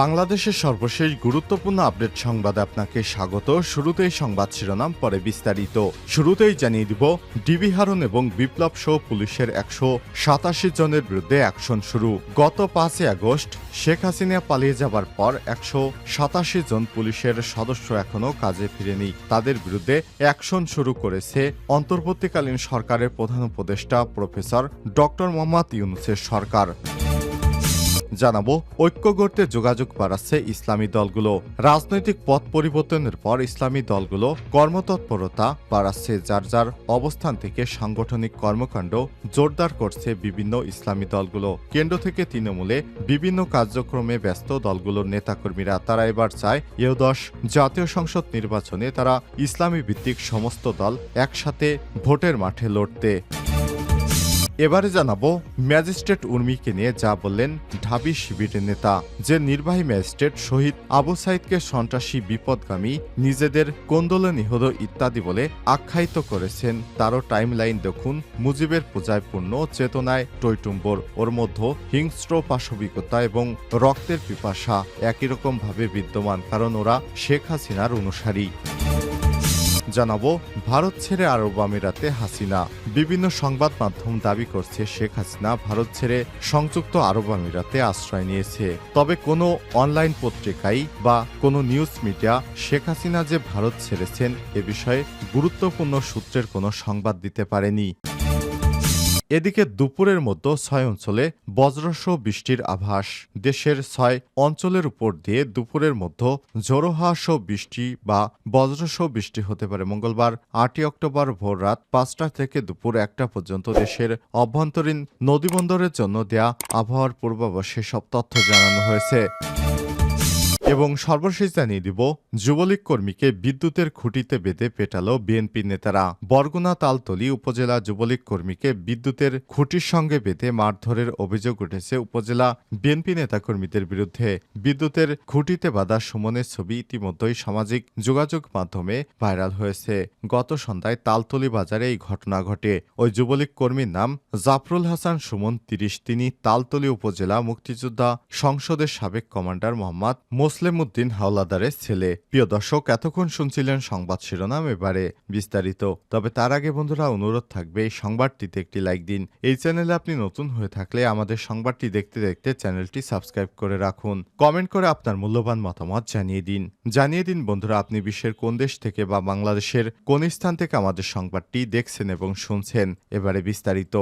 বাংলাদেশের সর্বশেষ গুরুত্বপূর্ণ আপডেট সংবাদে আপনাকে স্বাগত। শুরুতেই সংবাদ শিরোনাম, পরে বিস্তারিত। শুরুতেই জানিয়ে দিব, ডিবি হারুন এবং বিপ্লব সহ পুলিশের 187 জনের বিরুদ্ধে অ্যাকশন শুরু। গত 5 আগস্ট শেখ হাসিনা পালিয়ে যাবার পর 187 জন পুলিশের সদস্য এখনও কাজে ফিরেনি। তাদের বিরুদ্ধে অ্যাকশন শুরু করেছে অন্তর্বর্তীকালীন সরকারের প্রধান উপদেষ্টা প্রফেসর ডক্টর মোহাম্মদ ইউনূসের সরকার। জানাবো, ঐক্য গড়তে যোগাযোগ বাড়াচ্ছে ইসলামী দলগুলো। রাজনৈতিক পথ পরিবর্তনের পর ইসলামী দলগুলো কর্মতৎপরতা বাড়াচ্ছে। যার যার অবস্থান থেকে সাংগঠনিক কর্মকাণ্ড জোরদার করছে বিভিন্ন ইসলামী দলগুলো। কেন্দ্র থেকে তৃণমূলে বিভিন্ন কার্যক্রমে ব্যস্ত দলগুলোর নেতাকর্মীরা তারা এবার চায় এ-10 জাতীয় সংসদ নির্বাচনে তারা ইসলামী ভিত্তিক সমস্ত দল একসাথে ভোটের মাঠে লড়তে। এবারে জানাবো, ম্যাজিস্ট্রেট উর্মিকে নিয়ে যা বললেন ঢাবি শিবিরের নেতা। যে নির্বাহী ম্যাজিস্ট্রেট শহীদ আবু সাইদকে সন্ত্রাসী, বিপদগামী, নিজেদের কোন্দলে নিহত ইত্যাদি বলে আখ্যায়িত করেছেন, তারও টাইমলাইন দেখুন। মুজিবের পূজায় পূর্ণ, চেতনায় টইটুম্বর, ওর মধ্যে হিংস্র পাশবিকতা এবং রক্তের পিপাসা একই রকম ভাবে বিদ্যমান, কারণ ওরা শেখ হাসিনার অনুসারী। জানাবো, ভারত ছেড়ে আরব আমিরাতে হাসিনা। বিভিন্ন সংবাদ মাধ্যম দাবি করছে শেখ হাসিনা ভারত ছেড়ে সংযুক্ত আরব আমিরাতে আশ্রয় নিয়েছে। তবে কোনো অনলাইন পত্রিকায় বা কোনো নিউজ মিডিয়া শেখ হাসিনা যে ভারত ছেড়েছেন এ বিষয়ে গুরুত্বপূর্ণ সূত্রের কোনো সংবাদ দিতে পারেনি। এদিকে দুপুরের মধ্যে 6 অঞ্চলে বজ্রসহ বৃষ্টির আভাস। দেশের 6 অঞ্চলের উপর দিয়ে দুপুরের মধ্যে ঝোড়ো হাওয়া সহ বৃষ্টি বা বজ্রসহ বৃষ্টি হতে পারে। মঙ্গলবার 8 অক্টোবর ভোর রাত 5টা থেকে দুপুর 1টা পর্যন্ত দেশের অভ্যন্তরীণ নদীবন্দরের জন্য দেয়া আবহাওয়ার পূর্বাভাসে সব তথ্য জানানো হয়েছে। এবং সর্বশেষ জানিয়ে দিব, যুবলীগ কর্মীকে বিদ্যুতের খুঁটিতে বেঁধে পেটালো বিএনপি নেতারা। বরগুনা তালতলী উপজেলা যুবলীগ কর্মীকে বিদ্যুতের খুঁটির সঙ্গে বেঁধে মারধরের অভিযোগ উঠেছে উপজেলা বিএনপি নেতাকর্মীদের বিরুদ্ধে। বিদ্যুতের খুঁটিতে বাঁধা সুমনের ছবি ইতিমধ্যেই সামাজিক যোগাযোগ মাধ্যমে ভাইরাল হয়েছে। গত সন্ধ্যায় তালতলী বাজারে এই ঘটনা ঘটে। ওই যুবলীগ কর্মীর নাম জাফরুল হাসান সুমন, 30। তিনি তালতলী উপজেলা মুক্তিযোদ্ধা সংসদের সাবেক কমান্ডার মোহাম্মদ মুসলিম উদ্দিন হাওলাদারের ছেলে। প্রিয় দর্শক, এতক্ষণ শুনছিলেন সংবাদ শিরোনাম, এবারে বিস্তারিত। তবে তার আগে বন্ধুরা, অনুরোধ থাকবে এই সংবাদটিতে একটি লাইক দিন। এই চ্যানেলে আপনি নতুন হয়ে থাকলে আমাদের সংবাদটি দেখতে দেখতে চ্যানেলটি সাবস্ক্রাইব করে রাখুন। কমেন্ট করে আপনার মূল্যবান মতামত জানিয়ে দিন বন্ধুরা, আপনি বিশ্বের কোন দেশ থেকে বা বাংলাদেশের কোন স্থান থেকে আমাদের সংবাদটি দেখছেন এবং শুনছেন। এবারে বিস্তারিত।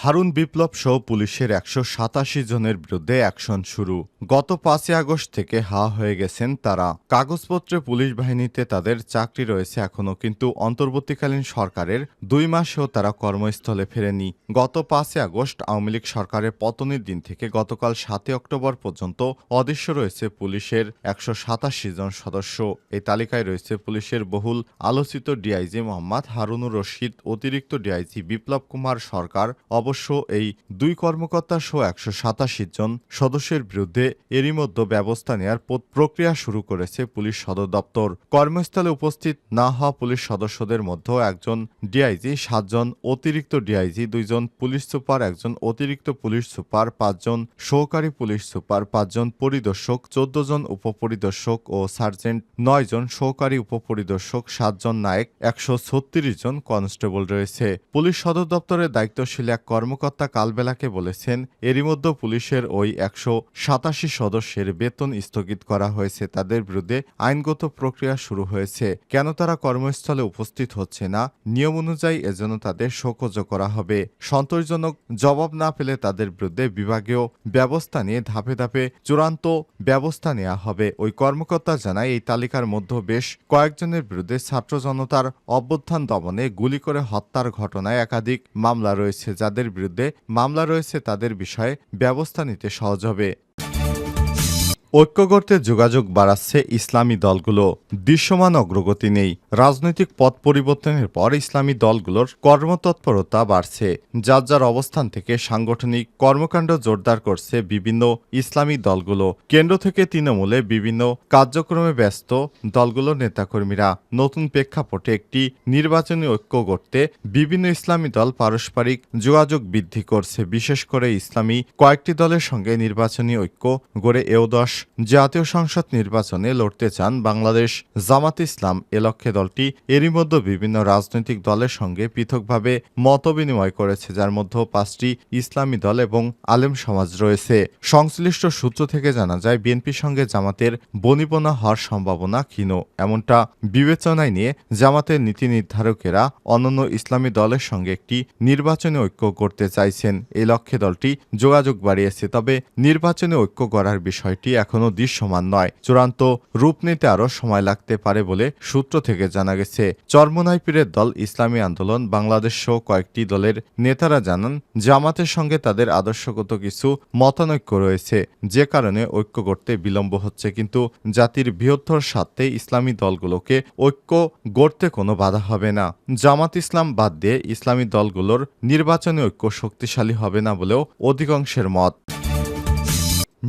হারুন বিপ্লব সহ পুলিশের 187 জনের বিরুদ্ধে অ্যাকশন শুরু। গত 5 আগস্ট থেকে হাওয়া হয়ে গেছেন তারা। কাগজপত্রে পুলিশ বাহিনীতে তাদের চাকরি রয়েছে এখনও, কিন্তু অন্তর্বর্তীকালীন সরকারের 2 মাসেও তারা কর্মস্থলে ফেরেনি। গত 5 আগস্ট আওয়ামী লীগ সরকারের পতনের দিন থেকে গতকাল 7 অক্টোবর পর্যন্ত অদৃশ্য রয়েছে পুলিশের 187 জন সদস্য। এই তালিকায় রয়েছে পুলিশের বহুল আলোচিত ডিআইজি মোহাম্মদ হারুনুর রশিদ, অতিরিক্ত ডিআইজি বিপ্লব কুমার সরকার। অবশ্য এই 2 কর্মকর্তা সহ 187 জন সদস্যের বিরুদ্ধে এরই মধ্যে ব্যবস্থা নেওয়ার প্রক্রিয়া শুরু করেছে পুলিশ সদর দপ্তর। কর্মস্থলে উপস্থিত না হওয়া পুলিশ সদস্যদের মধ্যে একজন ডিআইজি, 7 জন অতিরিক্ত ডিআইজি, 2 জন পুলিশ সুপার, 1 জন অতিরিক্ত পুলিশ সুপার, 5 জন সহকারী পুলিশ সুপার, 5 জন পরিদর্শক, 14 জন উপপরিদর্শক ও সার্জেন্ট, 9 জন সহকারী উপপরিদর্শক, 7 জন নায়েক, 136 জন কনস্টেবল রয়েছে। পুলিশ সদর দপ্তরের দায়িত্বশীল এক কর্মকর্তা কালবেলাকে বলেছেন, এরই মধ্যে পুলিশের ওই 187 সদস্যের বেতন স্থগিত করা হয়েছে। তাদের বিরুদ্ধে আইনগত প্রক্রিয়া শুরু হয়েছে। কেন তারা কর্মস্থলে উপস্থিত হচ্ছে না, নিয়ম অনুযায়ী এজন্য তাদের শোকজ করা হবে। সন্তোষজনক জবাব না পেলে তাদের বিরুদ্ধে বিভাগীয় ব্যবস্থা নিয়ে ধাপে ধাপে চূড়ান্ত ব্যবস্থা নেওয়া হবে। ওই কর্মকর্তা জানায়, এই তালিকার মধ্যে বেশ কয়েকজনের বিরুদ্ধে ছাত্র জনতার অভ্যুত্থান দমনে গুলি করে হত্যার ঘটনায় একাধিক মামলা রয়েছে। যাদের বিরুদ্ধে মামলা রয়েছে তাদের বিষয়ে ব্যবস্থা নিতে সহজ হবে। ঐক্য গড়তে যোগাযোগ বাড়াচ্ছে ইসলামী দলগুলো, দৃশ্যমান অগ্রগতি নেই। রাজনৈতিক পথ পরিবর্তনের পর ইসলামী দলগুলোর কর্মতৎপরতা বাড়ছে। যার যার অবস্থান থেকে সাংগঠনিক কর্মকাণ্ড জোরদার করছে বিভিন্ন ইসলামী দলগুলো। কেন্দ্র থেকে তৃণমূলে বিভিন্ন কার্যক্রমে ব্যস্ত দলগুলোর নেতাকর্মীরা। নতুন প্রেক্ষাপটে একটি নির্বাচনী ঐক্য গড়তে বিভিন্ন ইসলামী দল পারস্পরিক যোগাযোগ বৃদ্ধি করছে। বিশেষ করে ইসলামী কয়েকটি দলের সঙ্গে নির্বাচনী ঐক্য গড়ে এও10 জাতীয় সংসদ নির্বাচনে লড়তে চান বাংলাদেশ জামাত ইসলাম। এ লক্ষ্যে দলটি এরই মধ্যে বিভিন্ন রাজনৈতিক দলের সঙ্গে পৃথকভাবে মতবিনিময় করেছে, যার মধ্যে 5টি ইসলামী দল এবং আলেম সমাজ রয়েছে। সংশ্লিষ্ট সূত্র থেকে জানা যায়, বিএনপির সঙ্গে জামাতের বনিবনা হওয়ার সম্ভাবনা ক্ষীণ। এমনটা বিবেচনায় নিয়ে জামাতের নীতি নির্ধারকেরা অন্যান্য ইসলামী দলের সঙ্গে একটি নির্বাচনী ঐক্য করতে চাইছেন। এই লক্ষ্যে দলটি যোগাযোগ বাড়িয়েছে। তবে নির্বাচনী ঐক্য গড়ার বিষয়টি এখনও দৃশ্যমান নয়। চূড়ান্ত রূপ নিতে আরও সময় লাগতে পারে বলে সূত্র থেকে জানা গেছে। চরমোনাই পীরের দল ইসলামী আন্দোলন বাংলাদেশ সহ কয়েকটি দলের নেতারা জানান, জামাতের সঙ্গে তাদের আদর্শগত কিছু মতানৈক্য রয়েছে, যে কারণে ঐক্য করতে বিলম্ব হচ্ছে। কিন্তু জাতির বৃহত্তর স্বার্থে ইসলামী দলগুলোকে ঐক্য গড়তে কোনো বাধা হবে না। জামাত ইসলাম বাদ দিয়ে ইসলামী দলগুলোর নির্বাচনী ঐক্য শক্তিশালী হবে না বলেও অধিকাংশের মত।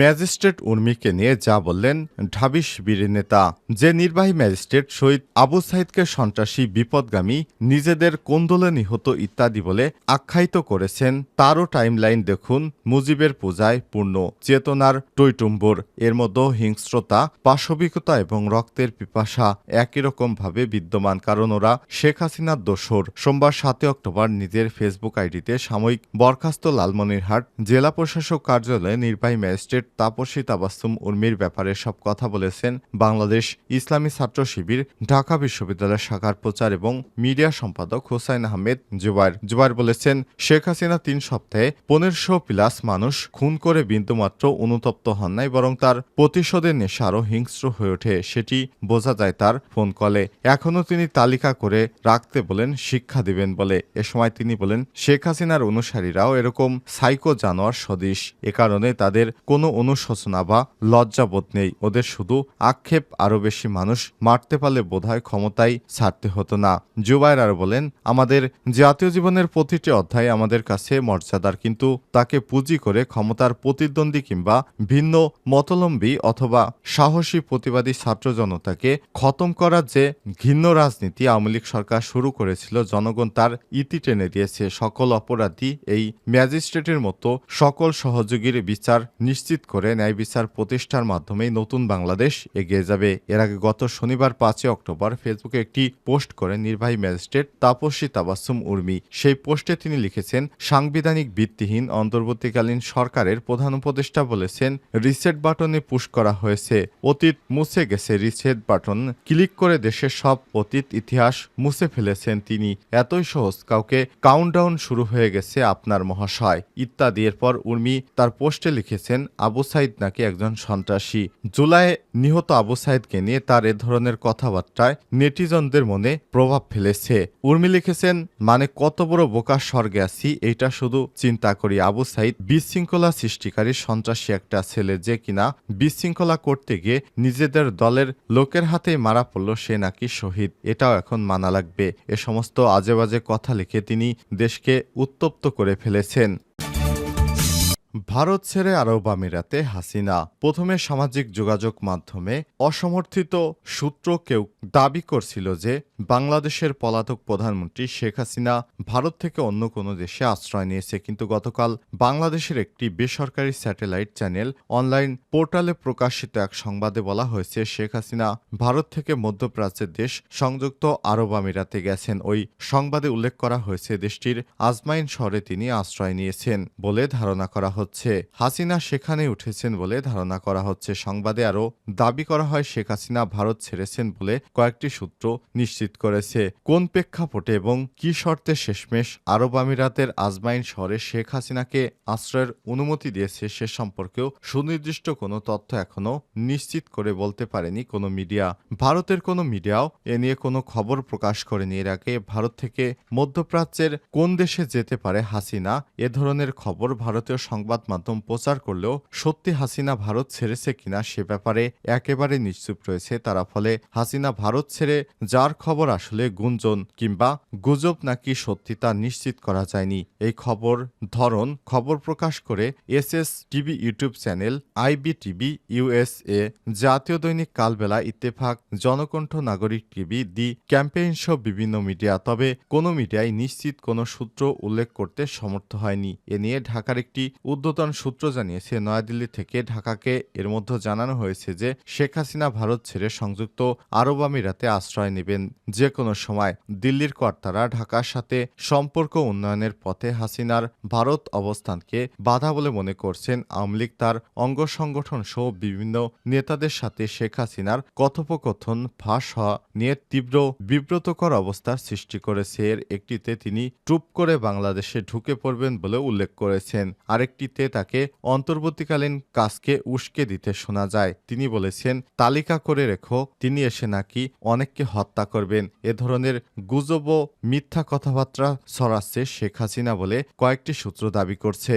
ম্যাজিস্ট্রেট উর্মিকে নিয়ে যা বললেন ঢাবি শিবিরের নেতা। যে নির্বাহী ম্যাজিস্ট্রেট শহীদ আবু সাইদকে সন্ত্রাসী, বিপদগামী, নিজেদের কোন্দলে নিহত ইত্যাদি বলে আখ্যায়িত করেছেন, তারও টাইমলাইন দেখুন। মুজিবের পূজায় পূর্ণ, চেতনার টইটুম্বর, এর মধ্যে হিংস্রতা, পাশবিকতা এবং রক্তের পিপাসা একই রকমভাবে বিদ্যমান, কারণ ওরা শেখ হাসিনার দোসর। সোমবার 7 অক্টোবর নিজের ফেসবুক আইডিতে সাময়িক বরখাস্ত লালমনিরহাট জেলা প্রশাসক কার্যালয়ে নির্বাহী ম্যাজিস্ট্রেট তাপসী তাবাসসুম উর্মির ব্যাপারে সব কথা বলেছেন বাংলাদেশ ইসলামী ছাত্র শিবির ঢাকা বিশ্ববিদ্যালয় শাখার প্রচার এবং মিডিয়া সম্পাদক হোসাইন আহমেদ জুবায়ের বলেছেন, শেখ হাসিনা 3 সপ্তাহে 1500+ মানুষ খুন করে বিন্দুমাত্র অনুতপ্ত হন নাই, বরং তার প্রতিশোধের নেশা আরও হিংস্র হয়ে ওঠে। সেটি বোঝা যায় তার ফোন কলে। এখনও তিনি তালিকা করে রাখতে বলেন, শিক্ষা দিবেন বলে। এ সময় তিনি বলেন, শেখ হাসিনার অনুসারীরাও এরকম সাইকো জানোয়ার সদৃশ। এ কারণে তাদের কোনো অনুশোচনা বা লজ্জাবোধ নেই। ওদের শুধু আক্ষেপ, আরও বেশি মানুষ মারতে পারলে বোধহয় ক্ষমতায় ছাড়তে হতো না। জুবায়ের আরও বলেন, আমাদের জাতীয় জীবনের প্রতিটি অধ্যায় আমাদের কাছে মর্যাদার, কিন্তু তাকে পুঁজি করে ক্ষমতার প্রতিদ্বন্দ্বী কিংবা ভিন্ন মতলম্বী অথবা সাহসী প্রতিবাদী ছাত্র জনতাকে খতম করার যে ঘৃণ্য রাজনীতি আওয়ামী লীগ সরকার শুরু করেছিল, জনগণ তার ইতি টেনে দিয়েছে। সকল অপরাধী এই ম্যাজিস্ট্রেটের মতো সকল সহযোগীর বিচার নিশ্চিত করে ন্যায় বিচার প্রতিষ্ঠার মাধ্যমেই নতুন বাংলাদেশ এগিয়ে যাবে। এর আগে গত শনিবার 5 অক্টোবর ফেসবুকে একটি পোস্ট করেন নির্বাহী ম্যাজিস্ট্রেট তাপসী তাবাসসুম উর্মি। সেই পোস্টে তিনি লিখেছেন, সাংবিধানিক ভিত্তিহীন অন্তর্বর্তীকালীন সরকারের প্রধান উপদেষ্টা বলেছেন, রিসেট বাটনে পুশ করা হয়েছে, অতীত মুছে গেছে। রিসেট বাটন ক্লিক করে দেশের সব অতীত ইতিহাস মুছে ফেলেছেন তিনি। এতই সহজ, কাউকে কাউন্টডাউন শুরু হয়ে গেছে আপনার মহাশয় ইত্যাদি। এরপর উর্মি তার পোস্টে লিখেছেন, আবু সাইদ নাকি একজন সন্ত্রাসী। জুলাইয়ে নিহত আবু সাইদকে নিয়ে তার এ ধরনের কথাবার্তায় নেটিজনদের মনে প্রভাব ফেলেছে। উর্মি লিখেছেন, মানে কত বড় বোকার স্বর্গে আছি এইটা শুধু চিন্তা করি। আবু সাইদ বিশৃঙ্খলা সৃষ্টিকারী সন্ত্রাসী একটা ছেলে, যে কিনা বিশৃঙ্খলা করতে গিয়ে নিজেদের দলের লোকের হাতেই মারা পড়ল, সে নাকি শহীদ। এটাও এখন মানা লাগবে। এ সমস্ত আজেবাজে কথা লিখে তিনি দেশকে উত্তপ্ত করে ফেলেছেন। ভারত ছেড়ে আরব আমিরাতে হাসিনা। প্রথমে সামাজিক যোগাযোগ মাধ্যমে অসমর্থিত সূত্র কেউ দাবি করছিল যে বাংলাদেশের পলাতক প্রধানমন্ত্রী শেখ হাসিনা ভারত থেকে অন্য কোনো দেশে আশ্রয় নিয়েছে। কিন্তু গতকাল বাংলাদেশের একটি বেসরকারি স্যাটেলাইট চ্যানেল অনলাইন পোর্টালে প্রকাশিত এক সংবাদে বলা হয়েছে, শেখ হাসিনা ভারত থেকে মধ্যপ্রাচ্যের দেশ সংযুক্ত আরব আমিরাতে গেছেন। ওই সংবাদে উল্লেখ করা হয়েছে, দেশটির আজমাইন শহরে তিনি আশ্রয় নিয়েছেন বলে ধারণা করা হচ্ছে। হাসিনা সেখানে উঠেছেন বলে ধারণা করা হচ্ছে। সংবাদে আরও দাবি করা হয়, শেখ হাসিনা ভারত ছেড়েছেন বলে কয়েকটি সূত্র নিশ্চিত করেছে। কোন প্রেক্ষাপটে এবং কি শর্তে শেষমেশ আরব আমিরাতের আজমাইন শহরে শেখ হাসিনাকে আশ্রয়ের অনুমতি দিয়েছে সে সম্পর্কেও সুনির্দিষ্ট কোনো তথ্য এখনও নিশ্চিত করে বলতে পারেনি কোনো মিডিয়া। ভারতের কোনো মিডিয়াও এ নিয়ে কোনো খবর প্রকাশ করেনি। এর আগে ভারত থেকে মধ্যপ্রাচ্যের কোন দেশে যেতে পারে হাসিনা, এ ধরনের খবর ভারতীয় সংবাদ সংবাদ মাধ্যম প্রচার করলেও সত্যি হাসিনা ভারত ছেড়েছে কিনা সে ব্যাপারে একেবারে নিশ্চুপ রয়েছে তারা। ফলে হাসিনা ভারত ছেড়ে যার খবর আসলে গুঞ্জন কিংবা গুজব নাকি সত্যি তা নিশ্চিত করা যায়নি। এই খবর প্রকাশ করে SS TV YouTube channel, IBTV USA, জাতীয় দৈনিক কালবেলা, ইত্তেফাক, জনকণ্ঠ, নাগরিক টিভি, দি ক্যাম্পেইন সহ বিভিন্ন মিডিয়া। তবে কোনো মিডিয়ায় নিশ্চিত কোনো সূত্র উল্লেখ করতে সমর্থ হয়নি। এ নিয়ে ঢাকার একটি ঊর্ধ্বতন সূত্র জানিয়েছে, নয়াদিল্লি থেকে ঢাকাকে এর মধ্যে জানানো হয়েছে যে শেখ হাসিনা ভারত ছেড়ে সংযুক্ত আরব আমিরাতে আশ্রয় নেবেন যে কোনো সময়। দিল্লির কর্তারা ঢাকার সাথে সম্পর্ক উন্নয়নের পথে হাসিনার ভারত অবস্থানকে বাধা বলে মনে করছেন। আওয়ামী লীগ তার অঙ্গ সংগঠন সহ বিভিন্ন নেতাদের সাথে শেখ হাসিনার কথোপকথন ফাঁস হওয়া নিয়ে তীব্র বিব্রতকর অবস্থার সৃষ্টি করেছে। এর একটিতে তিনি টুপ করে বাংলাদেশে ঢুকে পড়বেন বলে উল্লেখ করেছেন, আরেকটিতে তাকে অন্তর্বর্তীকালীন কাজকে উস্কে দিতে শোনা যায়। তিনি বলেছেন, তালিকা করে রেখো, তিনি এসে নাকি অনেককে হত্যা করবেন। এ ধরনের গুজব ও মিথ্যা কথাবার্তা ছড়াচ্ছে শেখ হাসিনা বলে কয়েকটি সূত্র দাবি করছে।